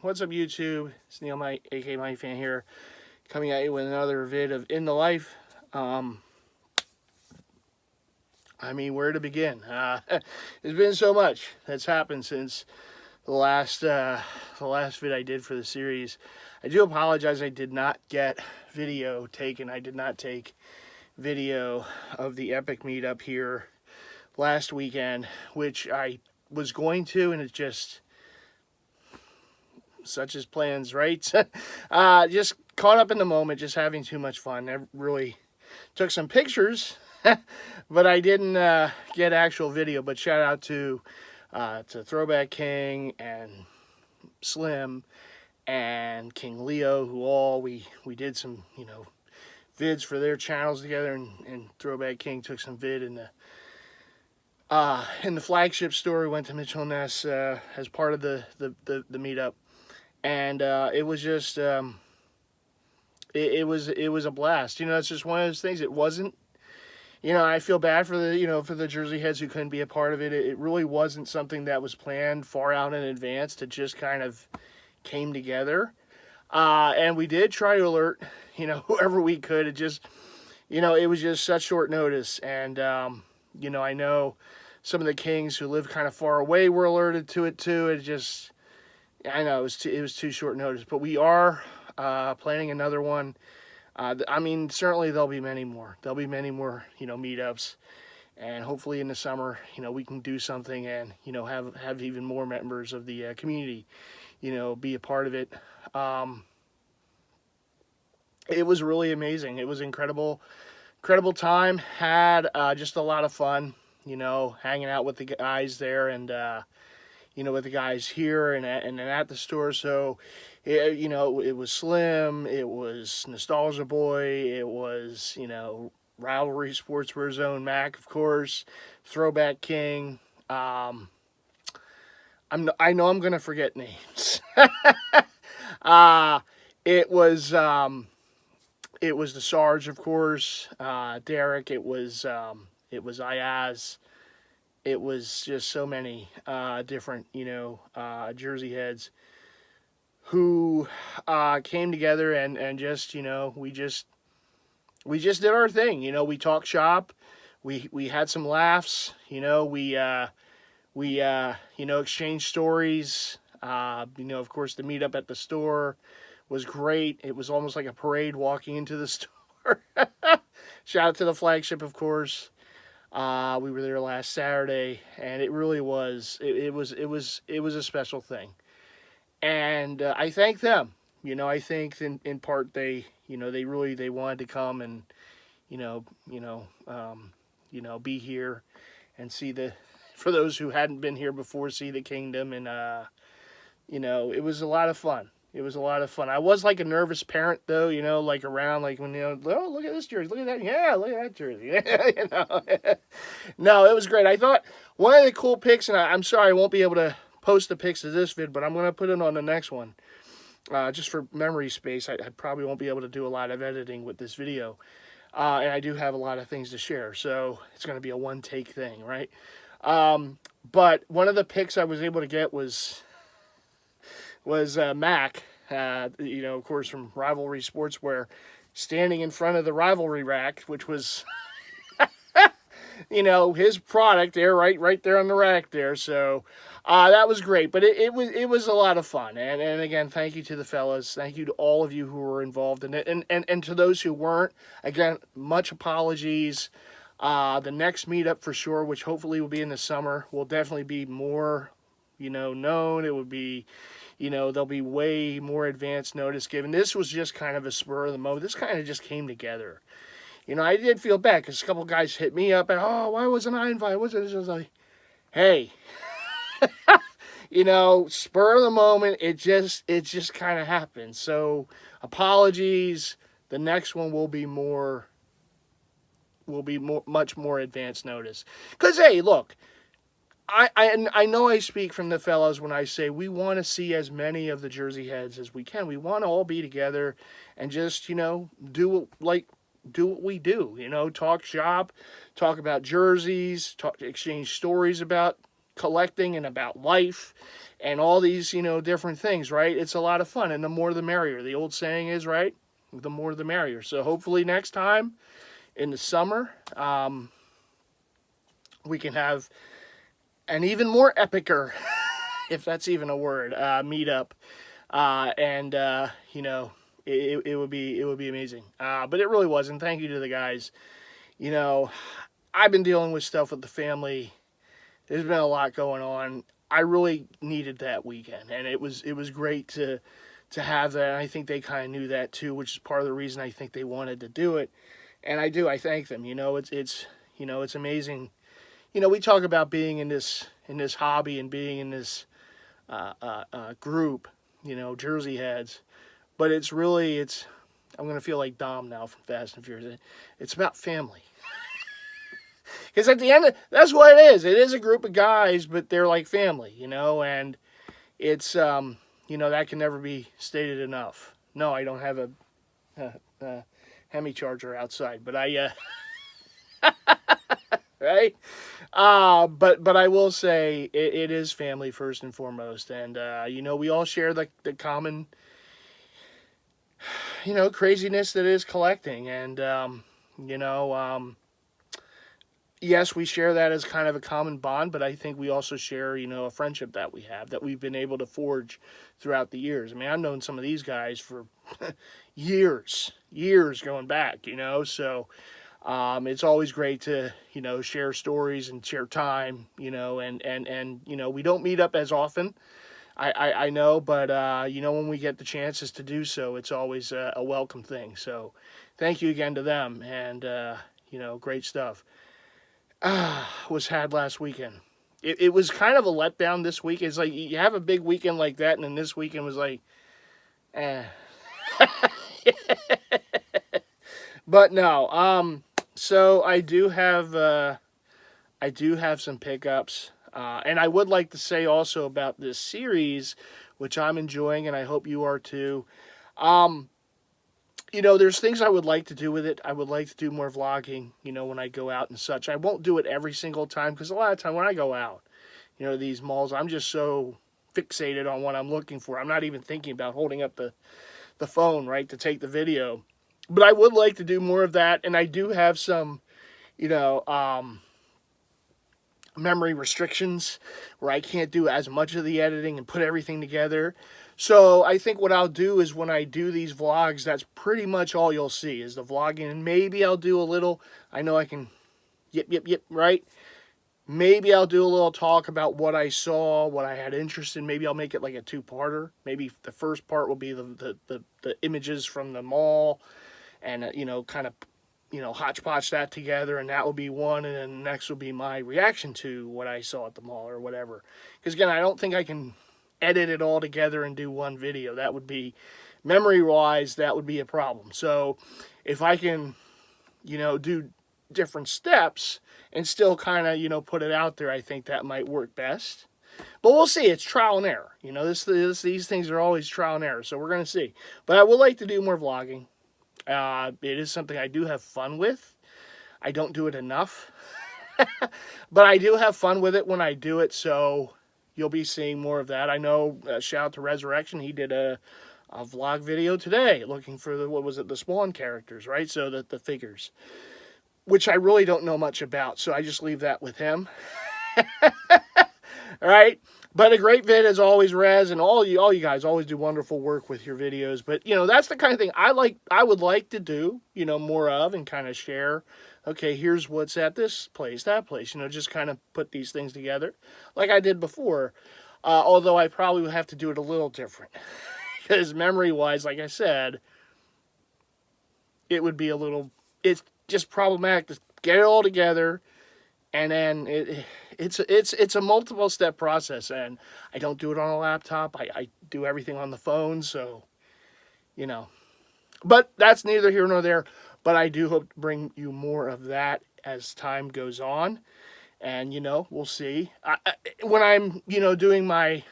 What's up, YouTube? It's Neil, aka MightyFan here, coming at you with another vid of In the Life. Where to begin? There's been so much that's happened since the last vid I did for the series. I do apologize. I did not get video taken. I did not take video of the epic meetup here last weekend, which I was going to, and it just, such as plans, right? Just caught up in the moment, just having too much fun. I really took some pictures, but I didn't get actual video. But shout out to Throwback King and Slim and King Leo, who all we did some vids for their channels together, and Throwback King took some vid in the flagship store. We went to Mitchell & Ness as part of the meetup, and it was just it was a blast. It's just one of those things. It wasn't, I feel bad for the Jersey heads who couldn't be a part of it. It really wasn't something that was planned far out in advance. It just kind of came together, and we did try to alert whoever we could. It just it was just such short notice, and I know some of the kings who live kind of far away were alerted to it too. I know it was too short notice, but we are planning another one. Certainly there'll be many more. There'll be many more, meetups, and hopefully in the summer, we can do something and have even more members of the community, be a part of it. It was really amazing. It was incredible time. Had just a lot of fun, hanging out with the guys there, and with the guys here and at the store. So it was Slim, it was Nostalgia Boy, it was Rivalry Sportswear Zone Mac, of course, Throwback King. I know I'm gonna forget names. It was the Sarge, of course, Derek. It was Ayaz. It was just so many different Jersey heads who came together and just we just did our thing. We talked shop. We had some laughs. We exchanged stories. Of course, the meetup at the store was great. It was almost like a parade walking into the store. Shout out to the flagship, of course. We were there last Saturday, and it really was. It was a special thing, and I thank them. I think in part they they wanted to come and be here and see for those who hadn't been here before, see the kingdom, and it was a lot of fun. It was a lot of fun. I was like a nervous parent, though, like around, like when, oh, look at this jersey, look at that, yeah, look at that jersey, No, it was great. I thought one of the cool pics, and I'm sorry I won't be able to post the pics of this vid, but I'm going to put it on the next one, just for memory space. I probably won't be able to do a lot of editing with this video, and I do have a lot of things to share, so it's going to be a one-take thing, right? But one of the pics I was able to get was Mac, of course, from Rivalry Sportswear, standing in front of the Rivalry rack, which was, his product there, right there on the rack there. So that was great. But it was a lot of fun. And again, thank you to the fellas. Thank you to all of you who were involved in it. And to those who weren't, again, much apologies. The next meetup for sure, which hopefully will be in the summer, will definitely be more, known. It would be, there'll be way more advanced notice given. This was just kind of a spur of the moment. This kind of just came together. I did feel bad because a couple guys hit me up and, oh, why wasn't I invited? I was like, hey, spur of the moment. It just kind of happened. So apologies. The next one will be much more advanced notice. Because, hey, look, I know I speak from the fellows when I say we want to see as many of the Jersey heads as we can. We want to all be together and just, do what we do, talk shop, talk about jerseys, exchange stories about, collecting and about life and all these, different things, right? It's a lot of fun, and the more the merrier. The old saying is, right? The more the merrier. So hopefully next time in the summer, we can have an even more epicer, if that's even a word, meetup. And it would be amazing. But it really wasn't. Thank you to the guys. I've been dealing with stuff with the family. There's been a lot going on. I really needed that weekend, and it was great to have that. And I think they kind of knew that too, which is part of the reason I think they wanted to do it. And I do. I thank them. It's amazing. We talk about being in this hobby and being in this group, Jersey heads, but I'm going to feel like Dom now from Fast and Furious. It's about family. Because at the end, that's what it is. It is a group of guys, but they're like family, and it's, that can never be stated enough. No, I don't have a Hemi charger outside, but right? But I will say it is family first and foremost. And, we all share the common, craziness that is collecting. And, yes, we share that as kind of a common bond, but I think we also share, a friendship that we have, that we've been able to forge throughout the years. I mean, I've known some of these guys for years going back, so it's always great to, share stories and share time, and we don't meet up as often, I know, but, when we get the chances to do so, it's always a welcome thing. So thank you again to them, and, great stuff. Was had last weekend. It was kind of a letdown this week. It's like you have a big weekend like that, and then this weekend was like, But no, so I do have some pickups, and I would like to say also about this series, which I'm enjoying, and I hope you are too. There's things I would like to do with it. I would like to do more vlogging, when I go out and such. I won't do it every single time, because a lot of time when I go out, these malls, I'm just so fixated on what I'm looking for. I'm not even thinking about holding up the phone, right, to take the video. But I would like to do more of that, and I do have some, memory restrictions where I can't do as much of the editing and put everything together. So I think what I'll do is when I do these vlogs, that's pretty much all you'll see is the vlogging. And maybe I'll do a little, I know I can, yip, right? Maybe I'll do a little talk about what I saw, what I had interest in. Maybe I'll make it like a two-parter. Maybe the first part will be the images from the mall and, kind of, hodgepodge that together, and that will be one, and then the next will be my reaction to what I saw at the mall or whatever. Because, again, I don't think I can edit it all together and do one video. That would be, memory-wise, that would be a problem. So if I can, do different steps and still kind of, put it out there, I think that might work best. But we'll see. It's trial and error. These things are always trial and error, so we're going to see. But I would like to do more vlogging. It is something I do have fun with. I don't do it enough. But I do have fun with it when I do it, so you'll be seeing more of that. I know, shout out to Resurrection, he did a vlog video today looking for the Spawn characters, right? So the figures, which I really don't know much about, so I just leave that with him. All right? But a great vid as always, Rez, and all you guys always do wonderful work with your videos. But, that's the kind of thing I would like to do, more of and kind of share. Okay, here's what's at this place, that place, just kind of put these things together like I did before. Although I probably would have to do it a little different. Because memory-wise, like I said, it would be it's just problematic to get it all together, and then it's a multiple step process, and I don't do it on a laptop. I do everything on the phone, so but that's neither here nor there. But I do hope to bring you more of that as time goes on, and we'll see. When I'm doing my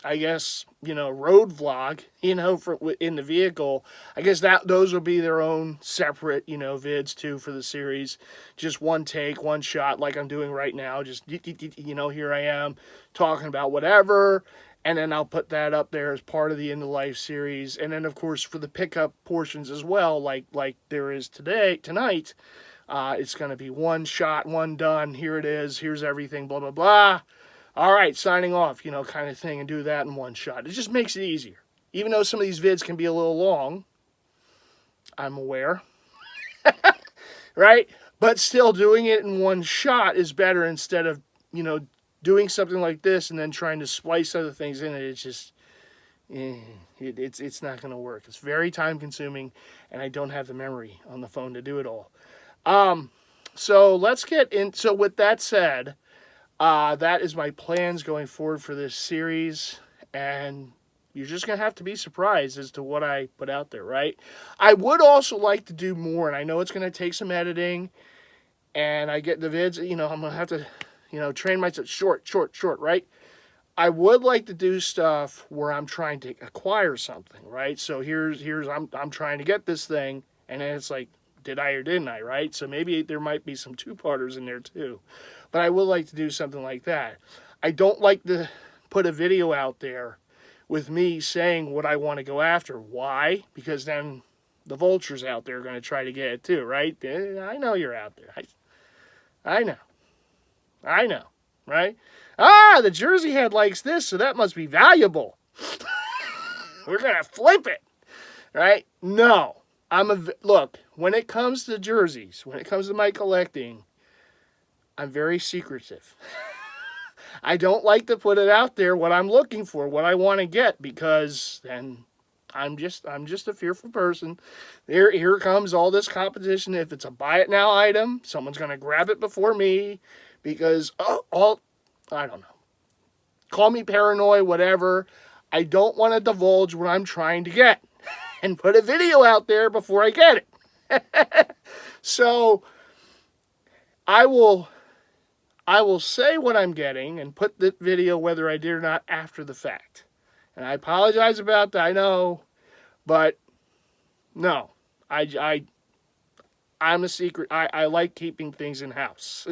I guess, road vlog, in the vehicle. I guess those will be their own separate, vids too for the series. Just one take, one shot, like I'm doing right now. Just, here I am talking about whatever. And then I'll put that up there as part of the End of Life series. And then, of course, for the pickup portions as well, like there is tonight, it's going to be one shot, one done. Here it is. Here's everything, blah, blah, blah. All right, signing off, kind of thing, and do that in one shot. It just makes it easier. Even though some of these vids can be a little long, I'm aware, right? But still doing it in one shot is better instead of, doing something like this and then trying to splice other things in it. It's just, it's not going to work. It's very time consuming, and I don't have the memory on the phone to do it all. So let's get in. So with that said, that is my plans going forward for this series, and you're just going to have to be surprised as to what I put out there, right? I would also like to do more, and I know it's going to take some editing, and I get the vids, I'm going to have to, train myself short, right? I would like to do stuff where I'm trying to acquire something, right? So here's I'm trying to get this thing, and then it's like, did I or didn't I, right? So maybe there might be some two-parters in there too. But I would like to do something like that. I don't like to put a video out there with me saying what I want to go after. Why? Because then the vultures out there are going to try to get it too, right? I know you're out there. I know, right? The Jersey head likes this, so that must be valuable. We're going to flip it, right? No. Look, when it comes to jerseys, when it comes to my collecting, I'm very secretive. I don't like to put it out there what I'm looking for, what I want to get, because then I'm just a fearful person. Here comes all this competition. If it's a buy it now item, someone's going to grab it before me because I don't know. Call me paranoid, whatever. I don't want to divulge what I'm trying to get and put a video out there before I get it. So I will say what I'm getting and put the video, whether I did or not, after the fact. And I apologize about that, I know, but no, I'm a secret. I like keeping things in house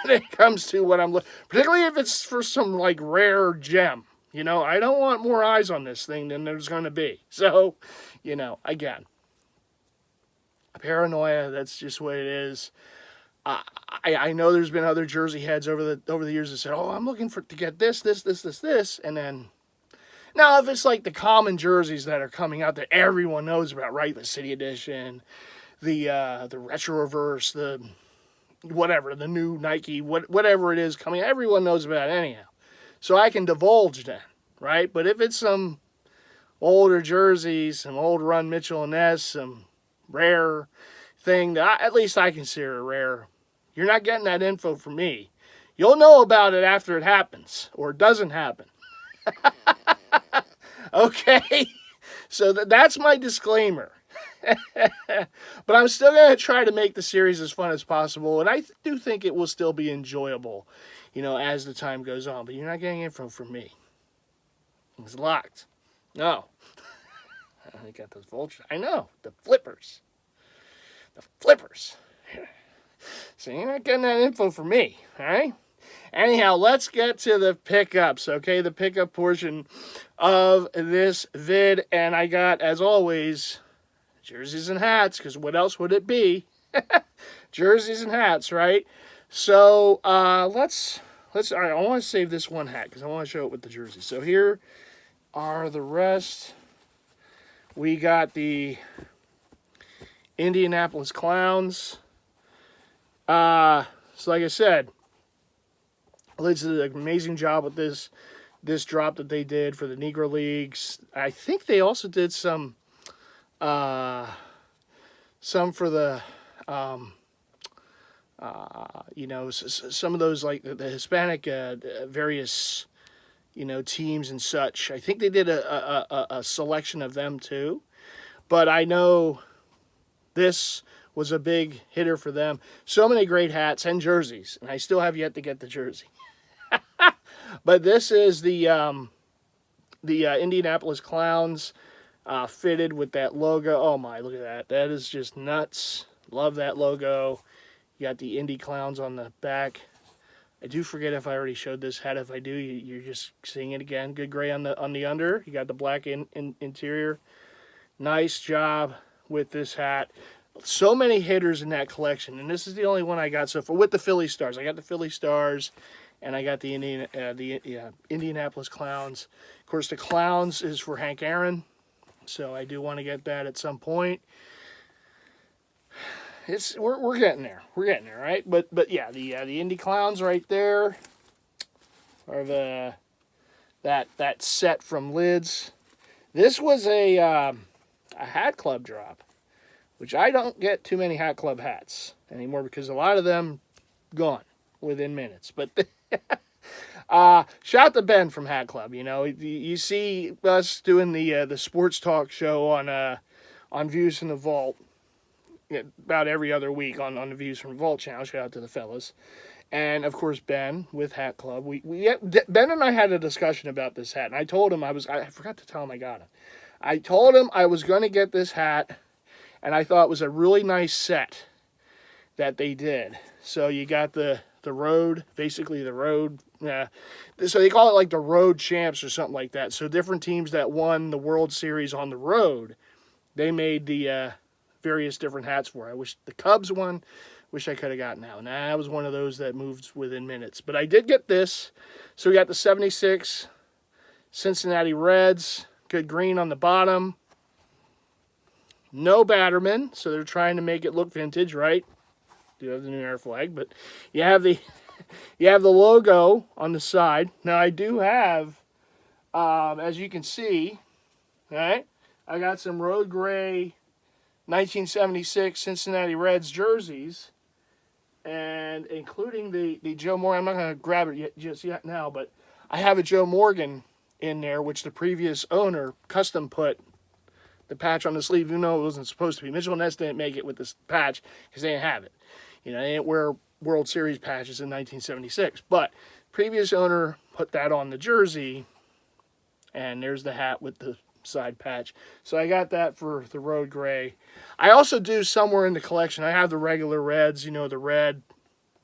when it comes to what I'm looking, particularly if it's for some like rare gem. I don't want more eyes on this thing than there's going to be. So, again, paranoia. That's just what it is. I know there's been other Jersey heads over the years that said, "Oh, I'm looking to get this," and then now if it's like the common jerseys that are coming out that everyone knows about, right? The City Edition, the retro reverse, the whatever, the new Nike, whatever it is coming, everyone knows about it anyhow. So I can divulge then, right? But if it's some older jerseys, some old run Mitchell and Ness, some rare thing that at least I consider rare, you're not getting that info from me. You'll know about it after it happens or it doesn't happen. Okay? So that's my disclaimer. But I'm still going to try to make the series as fun as possible, and I do think it will still be enjoyable, as the time goes on. But you're not getting info from me. It's locked. No. I got those vultures. I know. The flippers. So you're not getting that info from me, all right? Anyhow, let's get to the pickups, okay? The pickup portion of this vid. And I got, as always, jerseys and hats, because what else would it be? Jerseys and hats, right? So let's all right, I want to save this one hat because I want to show it with the jersey. So here are the rest. We got the Indianapolis Clowns. So like I said, Lids did an amazing job with this drop that they did for the Negro Leagues. I think they also did some for the some of those like the Hispanic various teams and such. I think they did a selection of them too, but I know this was a big hitter for them. So many great hats and jerseys, and I still have yet to get the jersey. But this is the the Indianapolis Clowns fitted with that logo. Oh my, look at that. That is just nuts. Love that logo. You got the Indy Clowns on the back. I do forget if I already showed this hat. If I do, you're just seeing it again. Good gray on the under. You got the black interior. Nice job with this hat. So many hitters in that collection, and this is the only one I got so far with the Philly Stars. I got the Philly Stars, and I got the Indianapolis Clowns. Of course, the Clowns is for Hank Aaron, so I do want to get that at some point. We're getting there. We're getting there, right? But yeah, the Indy Clowns right there are that set from Lids. This was a hat club drop, which I don't get too many hat club hats anymore because a lot of them gone within minutes. But shout out to Ben from Hat Club. You know, you see us doing the sports talk show on Views from the Vault about every other week on the Views from the Vault channel. Shout out to the fellas. And of course Ben with Hat Club. Ben and I had a discussion about this hat, and I told him I forgot to tell him I got it. I told him I was going to get this hat, and I thought it was a really nice set that they did. So you got the road, basically the road. So they call it like the road champs or something like that. So different teams that won the World Series on the road, they made the various different hats for. I wish the Cubs one. Wish I could have gotten that one. That was one of those that moved within minutes. But I did get this. So we got the 76 Cincinnati Reds. Good green on the bottom. No Batterman. So they're trying to make it look vintage, right? Do have the New Era flag. But you have the logo on the side. Now I do have, as you can see, right? I got some road gray 1976 Cincinnati Reds jerseys, and including the Joe Morgan. I'm not going to grab it just yet now, but I have a Joe Morgan in there, which the previous owner custom put the patch on the sleeve, even though it wasn't supposed to be. Mitchell Ness didn't make it with this patch because they didn't have it. You know, they didn't wear World Series patches in 1976, but previous owner put that on the jersey, and there's the hat with the side patch. So I got that for the road gray. I also do somewhere in the collection, I have the regular Reds, you know, the red,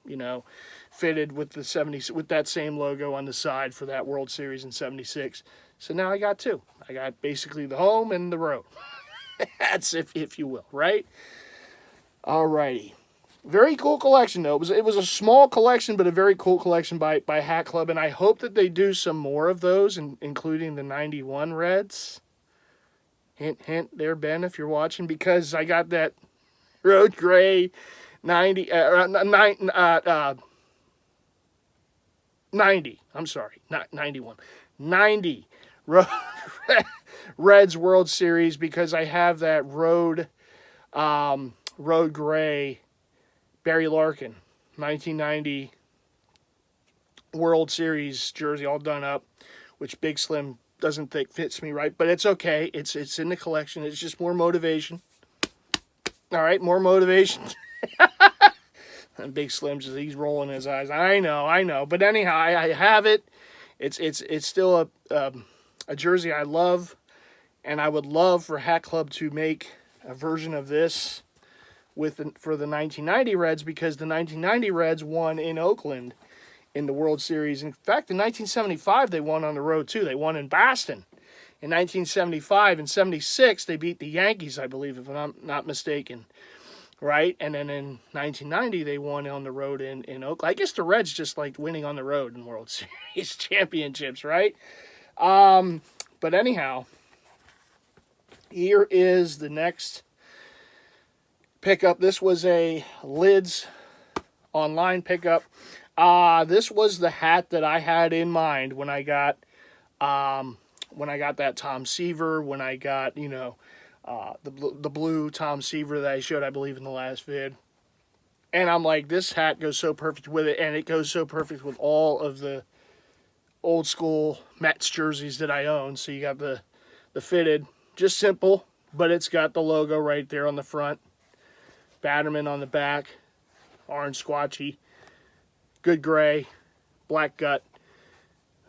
you know, fitted with the 70 with that same logo on the side for that World Series in 76. So now I got two. I got basically the home and the road. That's if you will, right? Alrighty. Very cool collection though. It was a small collection, but a very cool collection by Hat Club, and I hope that they do some more of those, including the 91 Reds. Hint, hint there, Ben, if you're watching, because I got that road gray 90, I'm sorry, not 91, 90 Reds World Series, because I have that road gray Barry Larkin 1990 World Series jersey all done up, which Big Slim doesn't think fits me right, but it's okay. It's in the collection. It's just more motivation. All right, more motivation. And Big Slim's he's rolling his eyes. I know. But anyhow, I have it. It's still a jersey I love, and I would love for Hat Club to make a version of this for the 1990 Reds, because the 1990 Reds won in Oakland in the World Series. In fact, in 1975, they won on the road, too. They won in Boston. In 1975 and 76, they beat the Yankees, I believe, if I'm not mistaken. Right? And then in 1990, they won on the road in Oakland. I guess the Reds just liked winning on the road in World Series championships, right? But anyhow, here is the next pickup. This was a Lids online pickup. This was the hat that I had in mind when I got that Tom Seaver, when I got, you know, the blue Tom Seaver that I showed, I believe, in the last vid. And I'm like, this hat goes so perfect with it, and it goes so perfect with all of the old school Mets jerseys that I own. So you got the fitted, just simple, but it's got the logo right there on the front. Batterman on the back, orange squatchy. Good gray, black gut,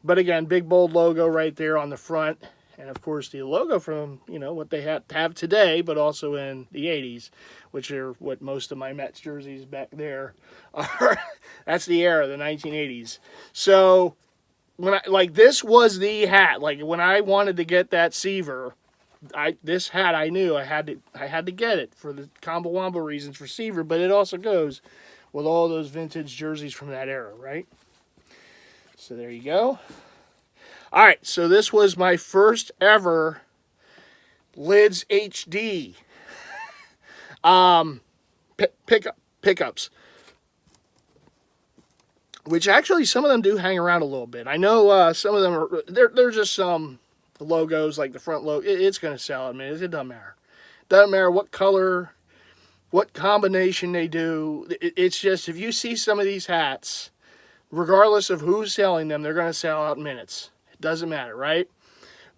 But again, big bold logo right there on the front. And of course the logo from, you know, what they have today, but also in the 80s, which are what most of my Mets jerseys back there are. That's the era, the 1980s. So this was the hat. Like when I wanted to get that Seaver, this hat I knew I had to get it for the combo wombo reasons for Seaver, but it also goes with all those vintage jerseys from that era, right? So there you go. All right, so this was my first ever Lids HD pickups, which actually some of them do hang around a little bit. I know some of them are they're just some logos, like the front logo. It's going to sell. I mean, it doesn't matter. It doesn't matter what color, what combination they do. It's just, if you see some of these hats, regardless of who's selling them, they're going to sell out in minutes. It doesn't matter, right?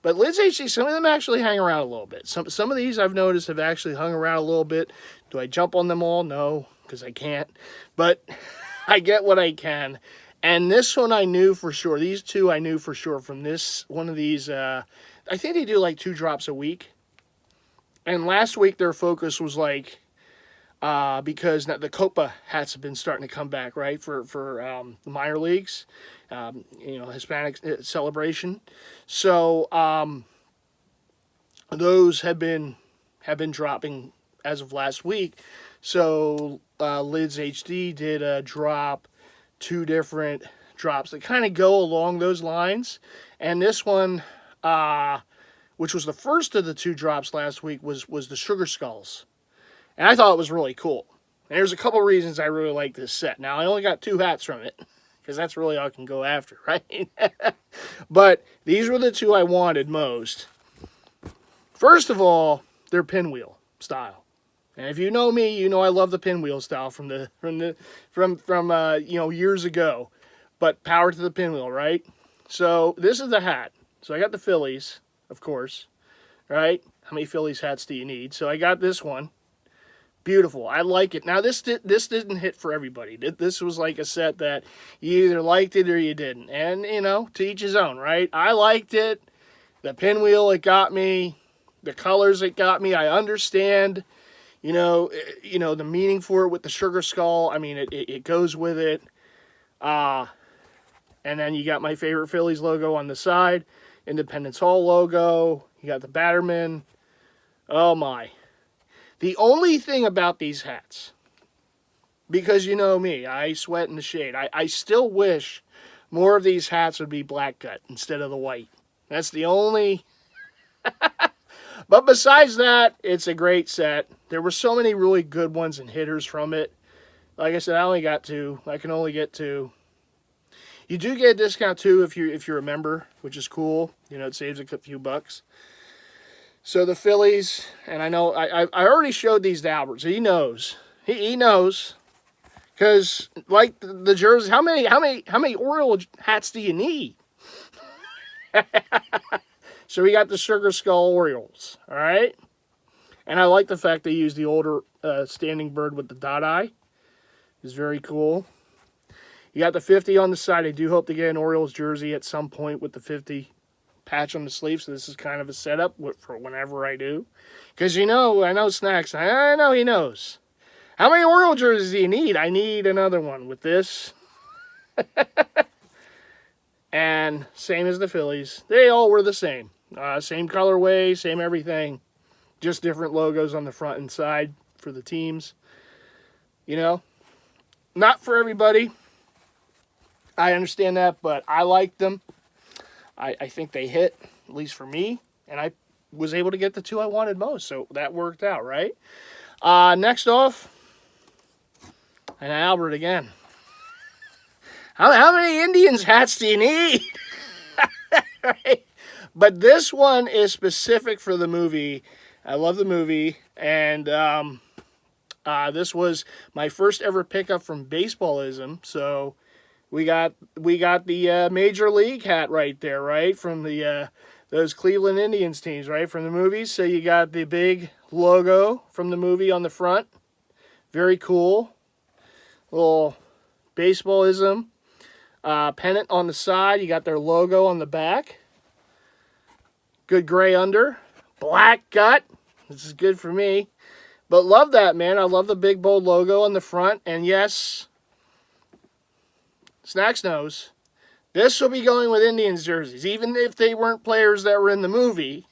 But Lids HD, some of them actually hang around a little bit. Some of these I've noticed have actually hung around a little bit. Do I jump on them all? No, because I can't. But I get what I can. And this one I knew for sure. These two I knew for sure from this one of these. I think they do like 2 drops a week. And last week their focus was like, because now the Copa hats have been starting to come back, right, for the minor leagues, you know, Hispanic celebration. So those have been dropping as of last week. So Lids HD did drop 2 different drops that kind of go along those lines, and this one, which was the first of the 2 drops last week, was the Sugar Skulls. And I thought it was really cool. And there's a couple reasons I really like this set. Now, I only got 2 hats from it, because that's really all I can go after, right? But these were the 2 I wanted most. First of all, they're pinwheel style. And if you know me, you know I love the pinwheel style from you know, years ago. But power to the pinwheel, right? So this is the hat. So I got the Phillies, of course, right? How many Phillies hats do you need? So I got this one. Beautiful. I like it. Now, this didn't hit for everybody. This was like a set that you either liked it or you didn't. And, you know, to each his own, right? I liked it. The pinwheel, it got me. The colors, it got me. I understand, you know, the meaning for it with the Sugar Skull. I mean, it goes with it. And then you got my favorite Phillies logo on the side. Independence Hall logo. You got the Batterman. Oh, my. The only thing about these hats, because you know me, I sweat in the shade. I still wish more of these hats would be black cut instead of the white. That's the only... But besides that, it's a great set. There were so many really good ones and hitters from it. Like I said, I only got 2. I can only get 2. You do get a discount too if you're a member, which is cool. You know, it saves a few bucks. So the Phillies, and I know I already showed these to Albert, so he knows. He knows, because like the jersey, how many Oriole hats do you need? So we got the Sugar Skull Orioles, all right? And I like the fact they use the older standing bird with the dot eye. It's very cool. You got the 50 on the side. I do hope to get an Orioles jersey at some point with the 50 patch on the sleeve. So this is kind of a setup for whenever I do. Because, you know, I know Snacks. I know he knows. How many Oriole jerseys do you need? I need another one with this. And same as the Phillies. They all were the same. Same colorway, same everything. Just different logos on the front and side for the teams. You know, not for everybody. I understand that, but I liked them. I think they hit, at least for me. And I was able to get the 2 I wanted most, so that worked out, right? Next off, and Albert again. How many Indians hats do you need? Right? But this one is specific for the movie. I love the movie, and this was my first ever pickup from Baseballism. So we got the Major League hat right there, right, from the those Cleveland Indians teams, right, from the movies. So you got the big logo from the movie on the front. Very cool. Little Baseballism. pennant on the side. You got their logo on the back. Good gray under. Black gut. This is good for me. But love that, man. I love the big, bold logo on the front. And yes, Snacks knows, this will be going with Indians jerseys, even if they weren't players that were in the movie.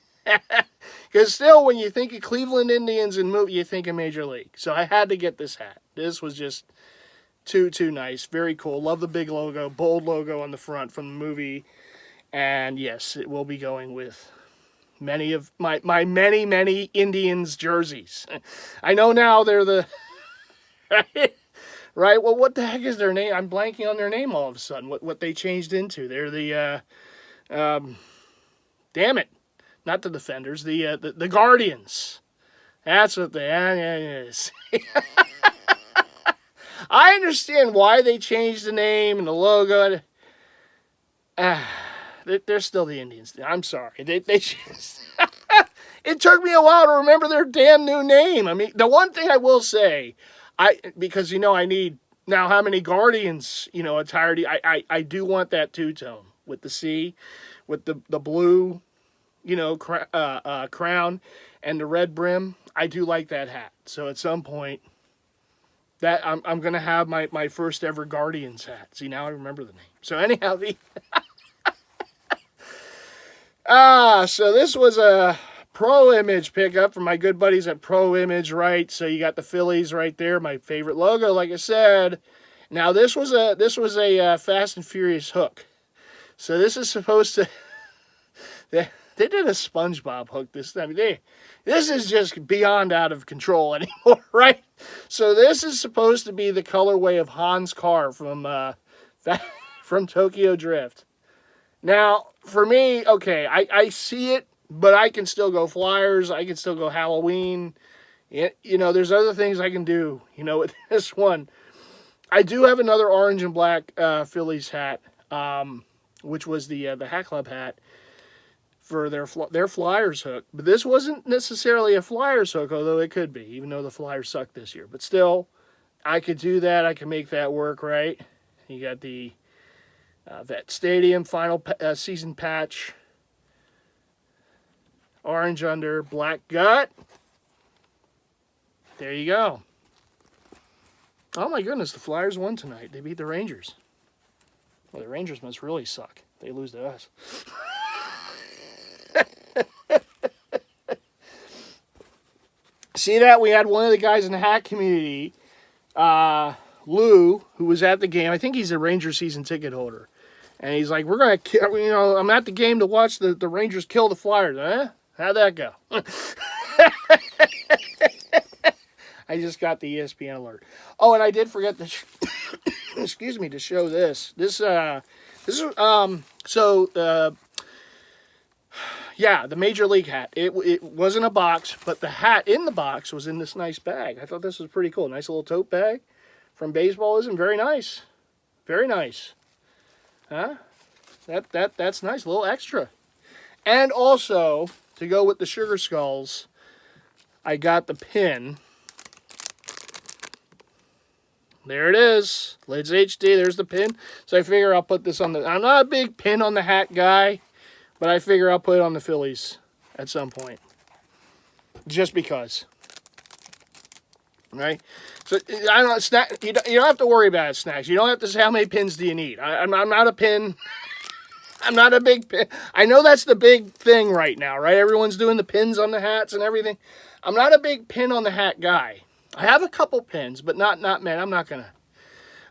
Because still, when you think of Cleveland Indians in movie, you think of Major League. So I had to get this hat. This was just too nice. Very cool. Love the big logo, bold logo on the front from the movie. And yes, it will be going with many of my many Indians jerseys. I know now they're the... Right? Well, what the heck is their name? I'm blanking on their name all of a sudden. What they changed into. They're the... damn it. Not the Defenders. The Guardians. That's what they is. I understand why they changed the name and the logo. They're still the Indians. I'm sorry. They just... It took me a while to remember their damn new name. I mean, the one thing I will say, because, I need now how many Guardians, attired. I do want that two-tone with the C, with the blue, crown and the red brim. I do like that hat. So at some point, that I'm going to have my first ever Guardians hat. See, now I remember the name. So anyhow, so this was a Pro Image pickup from my good buddies at Pro Image, right? So you got the Phillies right there, my favorite logo, like I said. Now this was a Fast and Furious hook. So this is supposed to... They did a SpongeBob hook this time. This is just beyond out of control anymore, right? So this is supposed to be the colorway of Han's car from Tokyo Drift. Now, for me, okay, I see it, but I can still go Flyers. I can still go Halloween. There's other things I can do, with this one. I do have another orange and black Phillies hat, which was the Hat Club hat for their Flyers hook. But this wasn't necessarily a Flyers hook, although it could be, even though the Flyers suck this year. But still, I could do that. I can make that work, right? You got the Vet Stadium final season patch. Orange under, black gut. There you go. Oh my goodness, the Flyers won tonight. They beat the Rangers. Well, the Rangers must really suck. They lose to us. See that? We had one of the guys in the hat community, Lou, who was at the game. I think he's a Ranger season ticket holder. And he's like, we're going to, I'm at the game to watch the Rangers kill the Flyers. Huh? How'd that go? I just got the ESPN alert. Oh, and I did forget to, excuse me, to show this. Yeah, the Major League hat. It wasn't a box, but the hat in the box was in this nice bag. I thought this was pretty cool. Nice little tote bag from Baseballism. Very nice. Very nice. Huh? That's nice. A little extra. And also, to go with the Sugar Skulls, I got the pin. There it is. Lids HD. There's the pin. So I figure I'll put this on the... I'm not a big pin on the hat guy, but I figure I'll put it on the Phillies at some point. Just because. Right? So, I don't know, snack, you don't have to worry about it, Snacks. You don't have to say how many pins do you need. I'm not a pin... I'm not a big pin. I know that's the big thing right now, right? Everyone's doing the pins on the hats and everything. I'm not a big pin on the hat guy. I have a couple pins, but not man. I'm not gonna.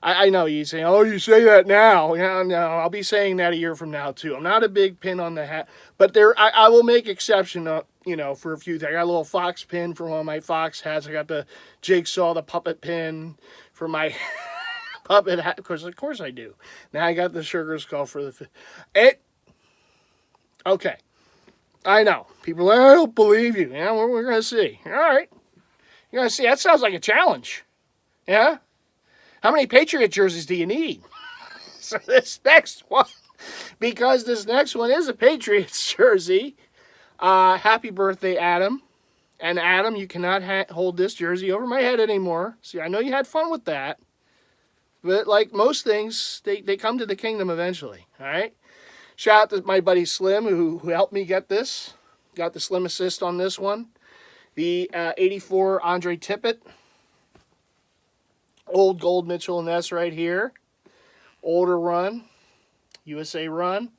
I know you say, oh, you say that now. Yeah, no, I'll be saying that a year from now too. I'm not a big pin on the hat, but I will make exception, for a few things. I got a little Fox pin for one of my Fox hats. I got the Jigsaw, the puppet pin for my puppet hat. Of course I do. Now I got the Sugar Skull for the okay. I know. People are like, I don't believe you. Yeah, we're going to see. All right. You're going to see. That sounds like a challenge. Yeah? How many Patriot jerseys do you need? So this next one, because this next one is a Patriots jersey, happy birthday, Adam. And Adam, you cannot hold this jersey over my head anymore. See, I know you had fun with that. But like most things, they come to the kingdom eventually, all right? Shout out to my buddy Slim, who helped me get this. Got the Slim assist on this one. The 84 Andre Tippett. Old gold Mitchell & Ness right here. Older run. USA run. You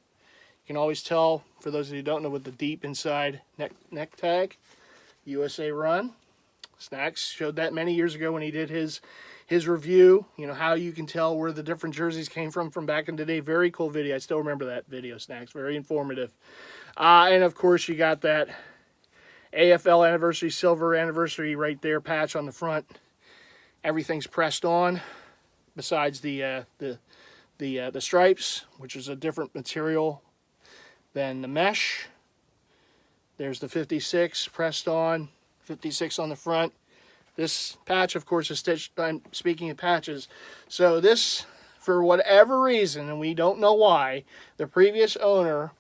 can always tell, for those of you who don't know, with the deep inside neck tag. USA run. Snacks showed that many years ago when he did his review. You know, how you can tell where the different jerseys came from back in the day. Very cool video. I still remember that video, Snacks. Very informative. And, of course, you got that AFL anniversary, silver anniversary right there, patch on the front. Everything's pressed on besides the stripes, which is a different material than the mesh. There's the 56 pressed on, 56 on the front. This patch, of course, is stitched, speaking of patches. So this, for whatever reason, and we don't know why, the previous owner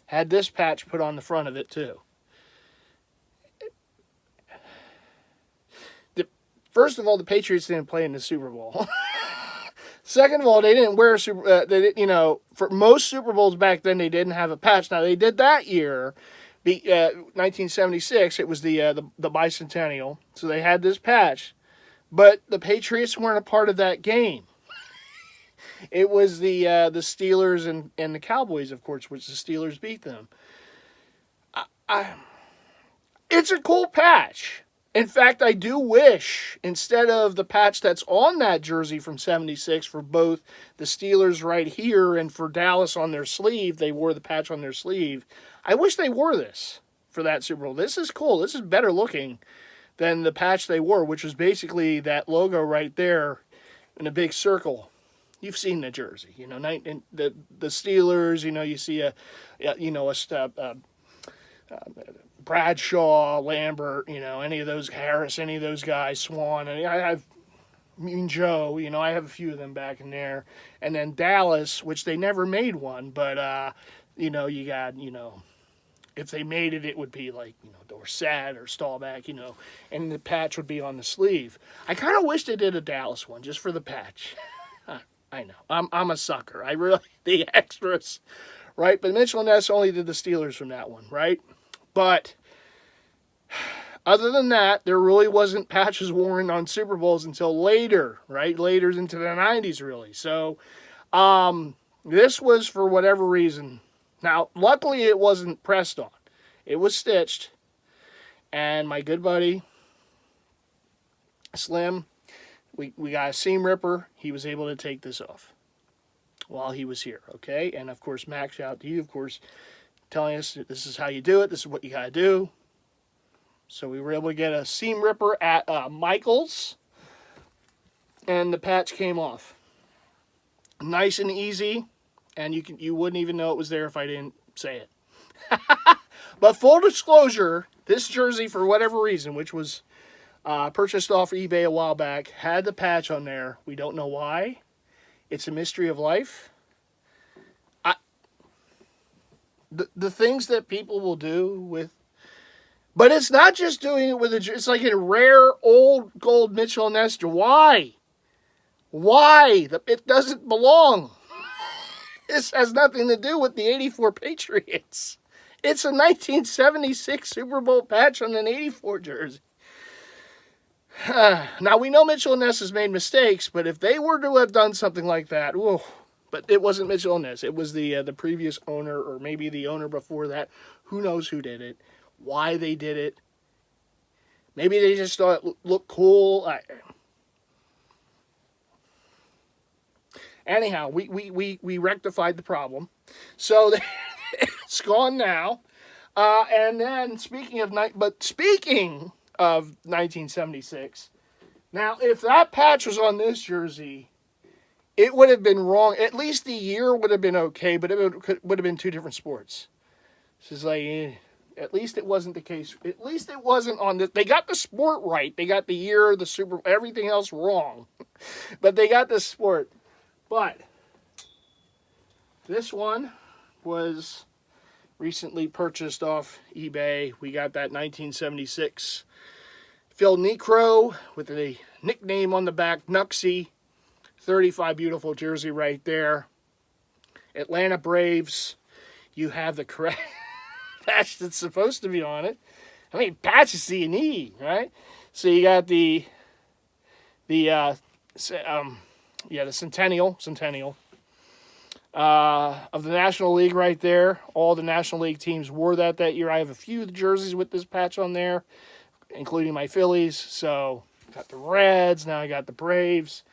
had this patch put on the front of it too. First of all, the Patriots didn't play in the Super Bowl. Second of all, they didn't wear for most Super Bowls back then, they didn't have a patch. Now, they did that year, 1976. It was the bicentennial, so they had this patch. But the Patriots weren't a part of that game. It was the Steelers and the Cowboys, of course, which the Steelers beat them. It's a cool patch. In fact, I do wish, instead of the patch that's on that jersey from 76 for both the Steelers right here and for Dallas on their sleeve, they wore the patch on their sleeve. I wish they wore this for that Super Bowl. This is cool. This is better looking than the patch they wore, which was basically that logo right there in a big circle. You've seen the jersey, you know, the Steelers. You know, you see a Bradshaw, Lambert, you know, any of those, Harris, any of those guys, Swan, and I have Mean Joe, you know, I have a few of them back in there. And then Dallas, which they never made one, but, you know, you got, you know, if they made it, it would be like, you know, Dorsett or Staubach, you know, and the patch would be on the sleeve. I kind of wish they did a Dallas one just for the patch. I know, I'm a sucker. I really, the extras, right? But Mitchell & Ness only did the Steelers from that one, right? But other than that, there really wasn't patches worn on Super Bowls until later, right? Later into the 90s, really. So this was for whatever reason. Now, luckily, it wasn't pressed on. It was stitched. And my good buddy, Slim, we got a seam ripper. He was able to take this off while he was here, okay? And, of course, Max, shout out to you, of course, telling us this is how you do it. This is what you got to do. So we were able to get a seam ripper at Michael's, and the patch came off. Nice and easy, and you wouldn't even know it was there if I didn't say it. But full disclosure, this jersey, for whatever reason, which was purchased off eBay a while back, had the patch on there. We don't know why. It's a mystery of life. The things that people will do with... But it's not just doing it with it's like a rare old gold Mitchell & Ness. Why? Why? It doesn't belong. This has nothing to do with the 84 Patriots. It's a 1976 Super Bowl patch on an 84 jersey. Now, we know Mitchell & Ness has made mistakes, but if they were to have done something like that, whoa. But it wasn't Mitchell & Ness. It was the previous owner, or maybe the owner before that. Who knows who did it? Why they did it? Maybe they just thought it looked cool. Anyhow, we rectified the problem. So it's gone now. And then speaking of 1976, now if that patch was on this jersey, it would have been wrong. At least the year would have been okay, but it would have been two different sports. This is like, at least it wasn't the case. At least it wasn't on the... They got the sport right. They got the year, the Super... Everything else wrong. But they got the sport. But this one was recently purchased off eBay. We got that 1976 Phil Necro with a nickname on the back, Nuxie. 35 beautiful jersey right there. Atlanta Braves, you have the correct patch that's supposed to be on it. How many patches do you need, right? So you got the Centennial of the National League right there. All the National League teams wore that year. I have a few jerseys with this patch on there, including my Phillies. So got the Reds, now I got the Braves.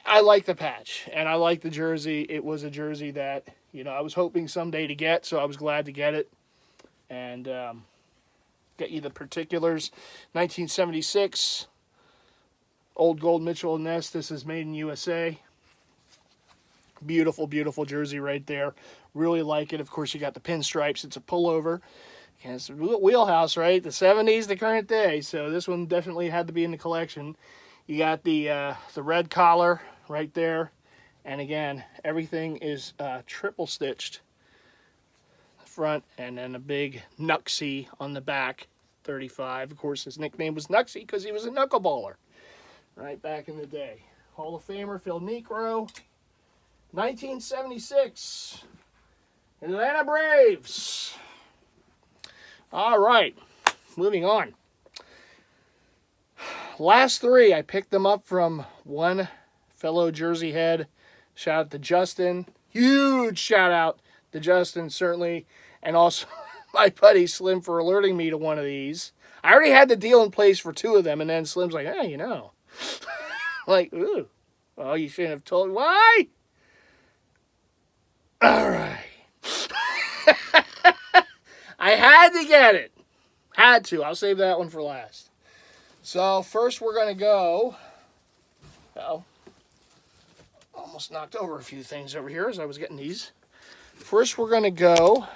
I like the patch, and I like the jersey. It was a jersey that, I was hoping someday to get, so I was glad to get it. And get you the particulars. 1976, Old Gold Mitchell and Ness. This is made in USA. Beautiful, beautiful jersey right there. Really like it. Of course, you got the pinstripes. It's a pullover. And it's a wheelhouse, right? The 70s, the current day. So this one definitely had to be in the collection. You got the red collar right there. And again, everything is triple stitched. Front, and then a big Knucksy on the back, 35. Of course, his nickname was Knucksy because he was a knuckleballer, right back in the day. Hall of Famer Phil Niekro, 1976, Atlanta Braves. All right, moving on. Last three, I picked them up from one fellow Jersey head. Shout out to Justin. Huge shout out to Justin, certainly. And also my buddy Slim for alerting me to one of these. I already had the deal in place for two of them, and then Slim's like, hey, like, ooh. Well, you shouldn't have told me. Why? All right. I had to get it. Had to. I'll save that one for last. So first we're going to go. Almost knocked over a few things over here as I was getting these. First we're going to go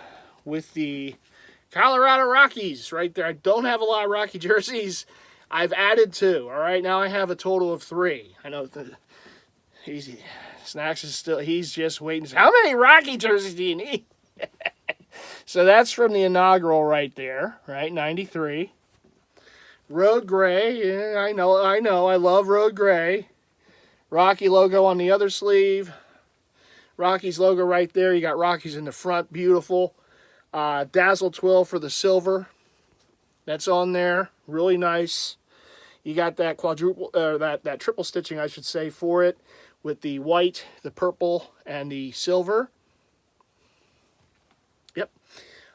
with the Colorado Rockies right there. I don't have a lot of Rocky jerseys. I've added two. All right, now I have a total of three. I know Snacks is still, he's just waiting. How many Rocky jerseys do you need? So that's from the inaugural right there, right? 93. Road Gray. Yeah, I know. I love Road Gray. Rocky logo on the other sleeve. Rockies logo right there. You got Rockies in the front. Beautiful. Dazzle Twill for the silver. That's on there. Really nice. You got that quadruple, that triple stitching, I should say, for it, with the white, the purple, and the silver. Yep.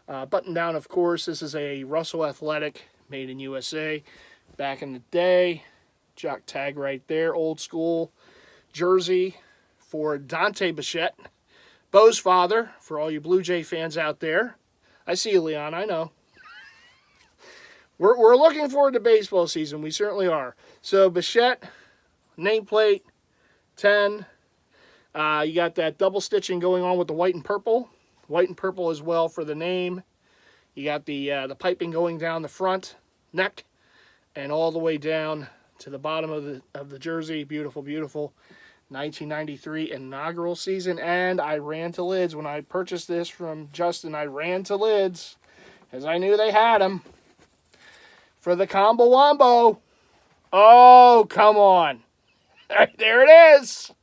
Button down, of course. This is a Russell Athletic, made in USA. Back in the day. Jock tag right there. Old school jersey for Dante Bichette, Bo's father, for all you Blue Jay fans out there. I see you, Leon. I know. We're looking forward to baseball season. We certainly are. So Bichette, nameplate, 10. You got that double stitching going on with the white and purple. White and purple as well for the name. You got the piping going down the front, neck, and all the way down to the bottom of the jersey. Beautiful, beautiful. 1993 inaugural season, and I ran to lids. When I purchased this from Justin, I ran to lids because I knew they had them for the Combo Wombo. Oh, come on. There it is.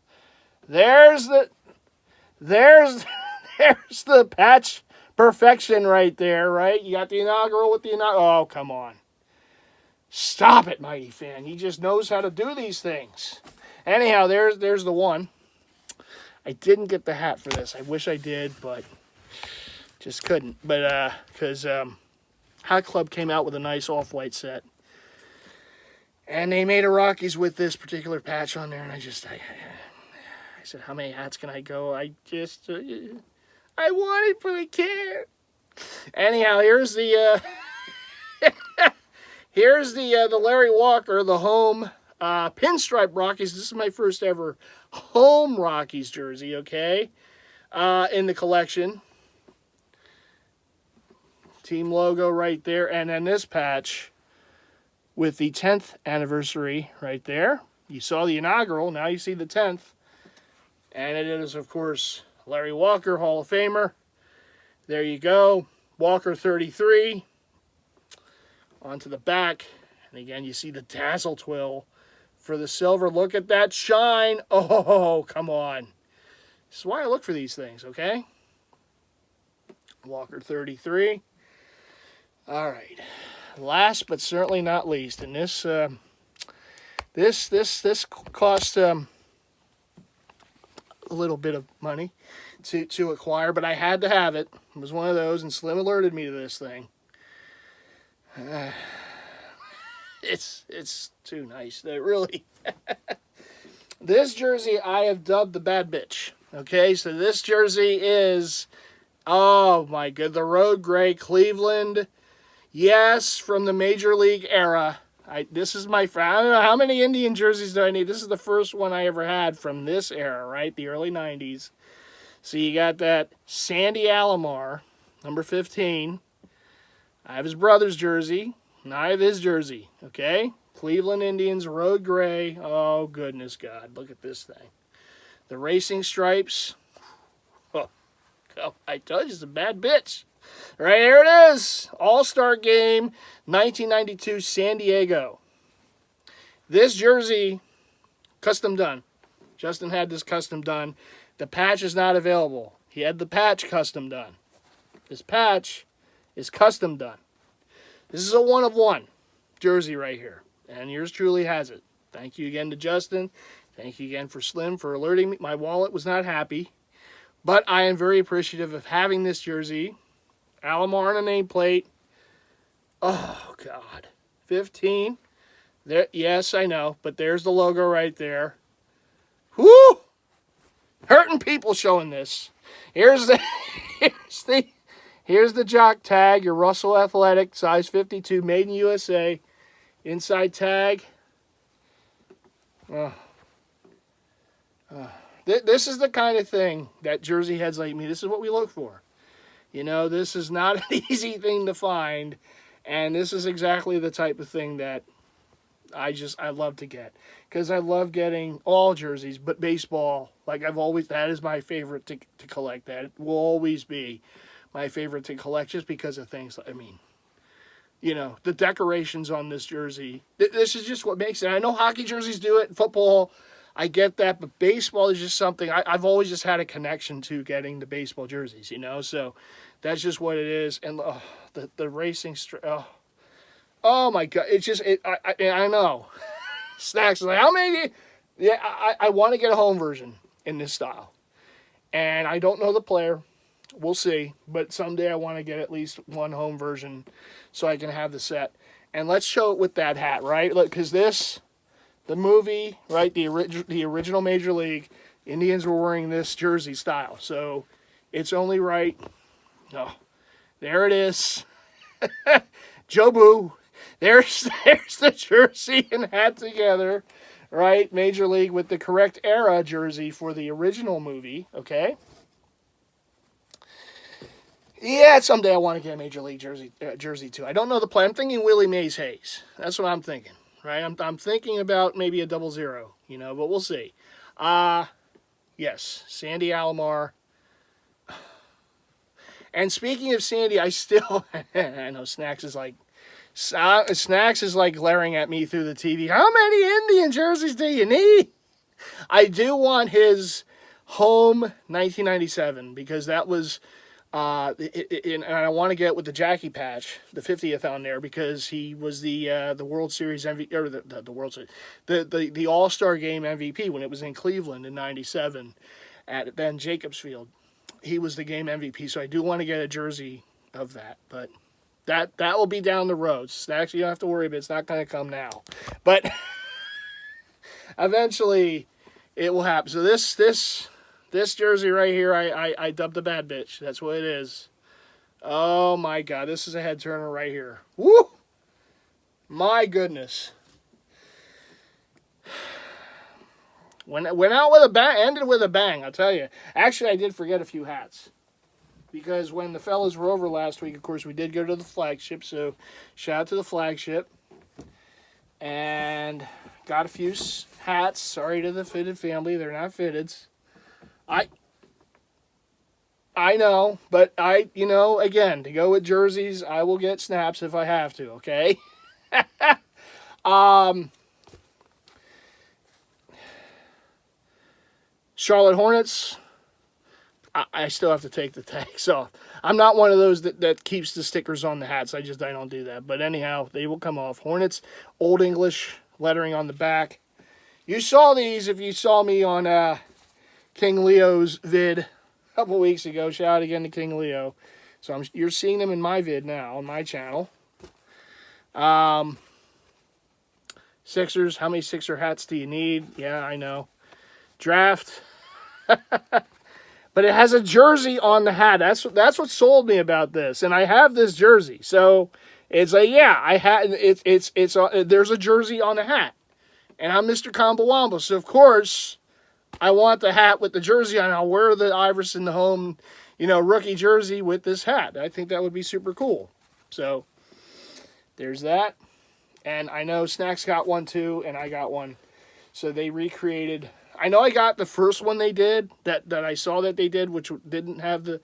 There's the patch perfection right there, right? You got the inaugural with the inaugural. Oh, come on. Stop it, MightyFan. He just knows how to do these things. Anyhow, there's the one. I didn't get the hat for this. I wish I did, but just couldn't. But because Hat Club came out with a nice off-white set, and they made a Rockies with this particular patch on there, and I said, how many hats can I go? I want it, but I can't. Anyhow, here's the the Larry Walker, the home pinstripe Rockies. This is my first ever home Rockies jersey, okay, in the collection. Team logo right there, and then this patch with the 10th anniversary right there. You saw the inaugural, now you see the 10th. And it is, of course, Larry Walker, Hall of Famer. There you go. Walker 33. Onto the back. And again, you see the Dazzle Twill for the silver. Look at that shine. Oh, come on. This is why I look for these things, okay? Walker 33. All right. Last but certainly not least, and this cost a little bit of money to acquire, but I had to have it. It was one of those, and Slim alerted me to this thing. It's too nice. It really. This jersey I have dubbed the bad bitch. Okay, so this jersey is, oh my god, the Road Gray Cleveland. Yes, from the Major League era. This is my, I don't know how many Indian jerseys do I need. This is the first one I ever had from this era, right? The early 90s. So you got that Sandy Alomar, number 15. I have his brother's jersey, and I have his jersey, okay? Cleveland Indians, Road Gray. Oh, goodness God. Look at this thing. The racing stripes. Oh, I told you, it's a bad bitch. Right here it is. All-Star Game, 1992, San Diego. This jersey, custom done. Justin had this custom done. The patch is not available. He had the patch custom done. This patch is custom done. This is a one-of-one jersey right here. And yours truly has it. Thank you again to Justin. Thank you again for Slim for alerting me. My wallet was not happy. But I am very appreciative of having this jersey. Alomar on a nameplate. Oh, God. 15. There, yes, I know. But there's the logo right there. Whoo! Hurting people showing this. Here's the here's the jock tag. Your Russell Athletic, size 52, made in USA. Inside tag. This is the kind of thing that jersey heads like me, this is what we look for. You know, this is not an easy thing to find. And this is exactly the type of thing that I love to get. Because I love getting all jerseys, but baseball, like that is my favorite to collect. That will always be my favorite to collect just because of things, you know, the decorations on this jersey. This is just what makes it. I know hockey jerseys do it, football, I get that, but baseball is just something I've always just had a connection to getting the baseball jerseys, you know, so that's just what it is. And the racing, oh my God, it's just, I know. Snacks is like, how many? Yeah, I want to get a home version in this style. And I don't know the player. We'll see. But someday I want to get at least one home version so I can have the set. And let's show it with that hat, right? Look, because the movie, right, the original Major League, Indians were wearing this jersey style. So it's only right. Oh, there it is. Jobu. There's the jersey and hat together, right? Major League with the correct era jersey for the original movie, okay? Yeah, someday I want to get a Major League jersey too. I don't know the play. I'm thinking Willie Mays Hayes. That's what I'm thinking, right? I'm thinking about maybe a 00, you know, but we'll see. Yes, Sandy Alomar. And speaking of Sandy, I still, I know Snacks is like glaring at me through the TV. How many Indian jerseys do you need? I do want his home 1997 because that was, and I want to get with the Jackie patch, the 50th on there because he was the World Series MVP or the World Series, the All-Star Game MVP when it was in Cleveland in '97 at Ben Jacobs Field. He was the game MVP, so I do want to get a jersey of that, but. That will be down the road. Actually, you don't have to worry about it. It's not going to come now. But eventually, it will happen. So this jersey right here, I dubbed the bad bitch. That's what it is. Oh, my God. This is a head turner right here. Woo! My goodness. Went out with a bang. Ended with a bang, I'll tell you. Actually, I did forget a few hats. Because when the fellas were over last week, of course, we did go to the flagship. So, shout out to the flagship. And got a few hats. Sorry to the fitted family. They're not fitteds. I know. But you know, again, to go with jerseys, I will get snaps if I have to, okay? Charlotte Hornets, I still have to take the tags off. I'm not one of those that keeps the stickers on the hats. I don't do that. But anyhow, they will come off. Hornets, Old English lettering on the back. You saw these if you saw me on King Leo's vid a couple weeks ago. Shout out again to King Leo. So you're seeing them in my vid now on my channel. Sixers, how many Sixer hats do you need? Yeah, I know. Draft. But it has a jersey on the hat. That's what sold me about this. And I have this jersey. So it's like, yeah, I had there's a jersey on the hat. And I'm Mr. Combawamba. So of course, I want the hat with the jersey on. I'll wear the Iverson the home, rookie jersey with this hat. I think that would be super cool. So there's that. And I know Snacks got one too, and I got one. So they recreated. I know I got the first one they did that I saw that they did, which didn't have the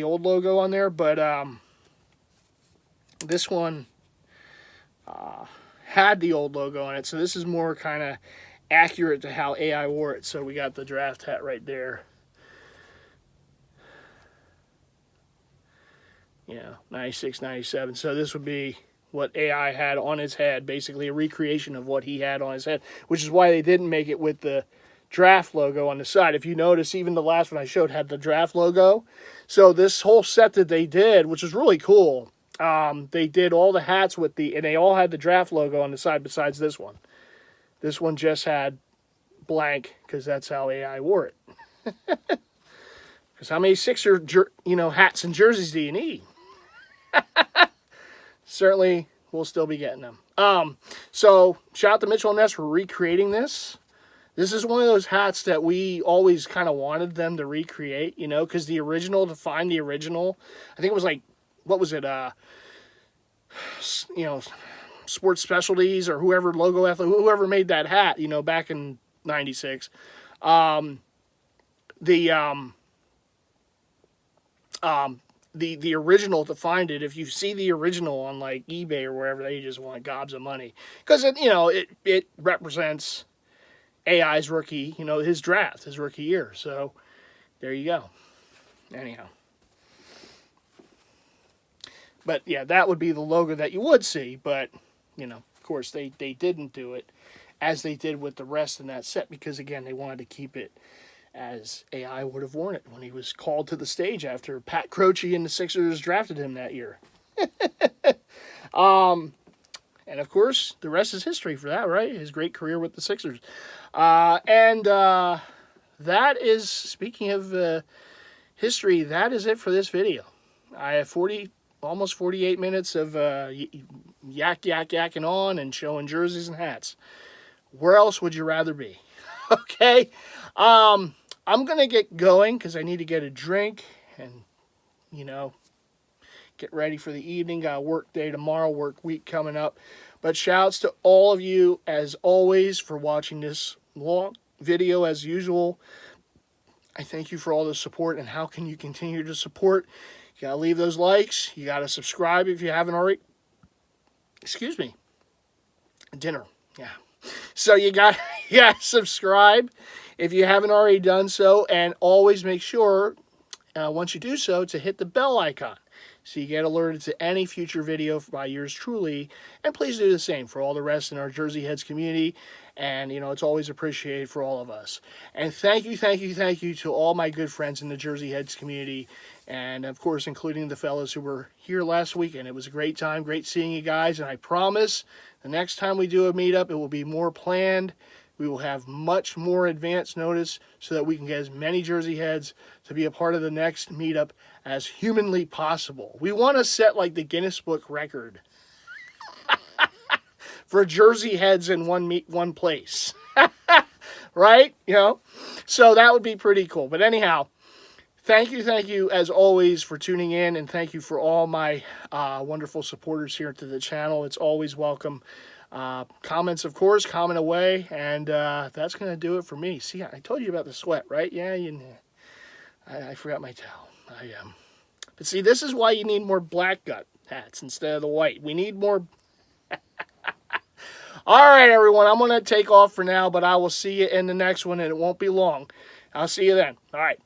old logo on there, but this one had the old logo on it. So this is more kind of accurate to how AI wore it. So we got the draft hat right there. Yeah, 96, 97. So this would be what AI had on his head, basically a recreation of what he had on his head, which is why they didn't make it with the draft logo on the side. If you notice, even the last one I showed had the draft logo. So this whole set that they did, which is really cool, they did all the hats and they all had the draft logo on the side besides this one. This one just had blank because that's how AI wore it. Because how many Sixer, hats and jerseys do you need? Certainly, we'll still be getting them. So, shout out to Mitchell and Ness for recreating this. This is one of those hats that we always kind of wanted them to recreate, because the original, to find the original, I think it was like, what was it, Sports Specialties or whoever, Logo Athlete, whoever made that hat, back in 96. The original, to find it, if you see the original on like eBay or wherever, they just want gobs of money because it represents AI's rookie, his draft, his rookie year. So there you go. Anyhow, but yeah, that would be the logo that you would see. But of course, they didn't do it as they did with the rest in that set because again, they wanted to keep it as AI would have worn it when he was called to the stage after Pat Croce and the Sixers drafted him that year. And of course, the rest is history for that, right? His great career with the Sixers. That is, speaking of history, that is it for this video. I have almost 48 minutes of yakking on and showing jerseys and hats. Where else would you rather be? Okay. I'm going to get going because I need to get a drink and, get ready for the evening. Got a work day tomorrow, work week coming up. But shouts to all of you, as always, for watching this long video as usual. I thank you for all the support, and how can you continue to support? You got to leave those likes. You got to subscribe if you haven't already. Excuse me. Dinner. Yeah. So you got to subscribe if you haven't already done so, and always make sure, once you do so, to hit the bell icon so you get alerted to any future video by yours truly, and please do the same for all the rest in our Jersey Heads community, and, it's always appreciated for all of us. And thank you to all my good friends in the Jersey Heads community, and, of course, including the fellas who were here last weekend. It was a great time, great seeing you guys, and I promise the next time we do a meetup, it will be more planned. We will have much more advance notice so that we can get as many Jersey Heads to be a part of the next meetup as humanly possible. We want to set like the Guinness Book record for Jersey Heads in one place. Right? So that would be pretty cool. But anyhow, thank you as always for tuning in, and thank you for all my wonderful supporters here to the channel. It's always welcome. Comments, of course, comment away, and that's going to do it for me. See, I told you about the sweat, right? Yeah, I forgot my towel. But see, this is why you need more black gut hats instead of the white. We need more. All right, everyone. I'm going to take off for now, but I will see you in the next one, and it won't be long. I'll see you then. All right.